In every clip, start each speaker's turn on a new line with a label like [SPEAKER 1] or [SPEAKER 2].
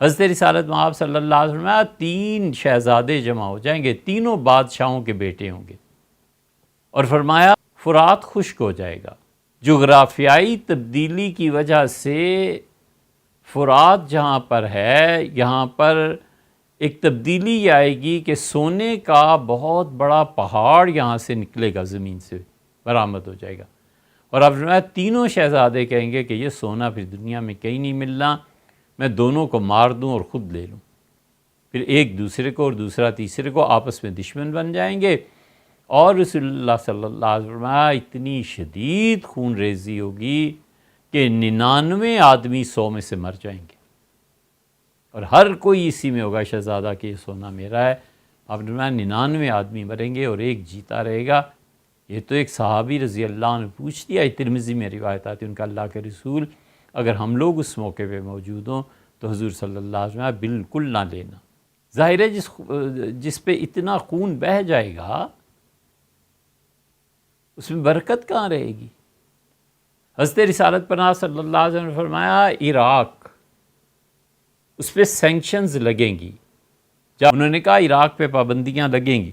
[SPEAKER 1] حضرت رسالت مآب صلی اللہ علیہ وسلم میں 3 شہزادے جمع ہو جائیں گے، تینوں بادشاہوں کے بیٹے ہوں گے، اور فرمایا فرات خشک ہو جائے گا۔ جغرافیائی تبدیلی کی وجہ سے فرات جہاں پر ہے، یہاں پر ایک تبدیلی یہ آئے گی کہ سونے کا بہت بڑا پہاڑ یہاں سے نکلے گا، زمین سے برآمد ہو جائے گا، اور اب تینوں شہزادے کہیں گے کہ یہ سونا پھر دنیا میں کہیں نہیں ملنا، میں دونوں کو مار دوں اور خود لے لوں۔ پھر ایک دوسرے کو اور دوسرا تیسرے کو آپس میں دشمن بن جائیں گے، اور رسول اللہ صلی اللہ علیہ وسلم اتنی شدید خون ریزی ہوگی کہ 99 آدمی 100 میں سے مر جائیں گے، اور ہر کوئی اسی میں ہوگا شہزادہ کہ یہ سونا میرا ہے۔ آپ نے 99 آدمی مریں گے اور ایک جیتا رہے گا۔ یہ تو ایک صحابی رضی اللہ عنہ نے پوچھ دیا، ترمذی میں روایت آتی ہے، ان کا اللہ کے رسول اگر ہم لوگ اس موقع پہ موجود ہوں تو حضور صلی اللہ علیہ وسلم بالکل نہ لینا۔ ظاہر ہے جس پہ اتنا خون بہہ جائے گا اس میں برکت کہاں رہے گی؟ حضرت رسالت پناہ صلی اللہ علیہ وسلم نے فرمایا عراق، اس پہ سینکشنز لگیں گی۔ جب انہوں نے کہا عراق پہ پابندیاں لگیں گی،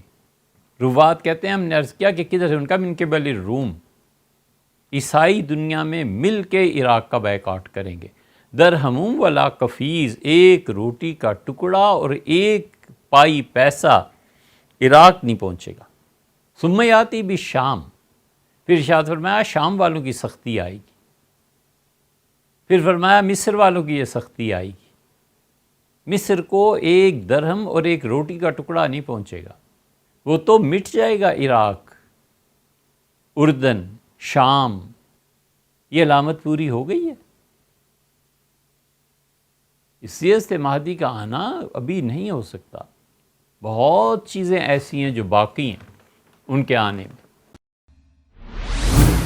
[SPEAKER 1] روات کہتے ہیں ہم نے عرض کیا کہ کدھر سے؟ ان کا من قبل روم، عیسائی دنیا میں مل کے عراق کا بیکاٹ کریں گے۔ درہموم ولا کفیز، ایک روٹی کا ٹکڑا اور ایک پائی پیسہ عراق نہیں پہنچے گا۔ ثم یاتی بالشام، پھر ارشاد فرمایا شام والوں کی سختی آئے گی، پھر فرمایا مصر والوں کی یہ سختی آئے گی، مصر کو ایک درہم اور ایک روٹی کا ٹکڑا نہیں پہنچے گا، وہ تو مٹ جائے گا۔ عراق، اردن، شام، یہ علامت پوری ہو گئی ہے۔ اس لیے حضرت مہدی کا آنا ابھی نہیں ہو سکتا، بہت چیزیں ایسی ہیں جو باقی ہیں ان کے آنے میں۔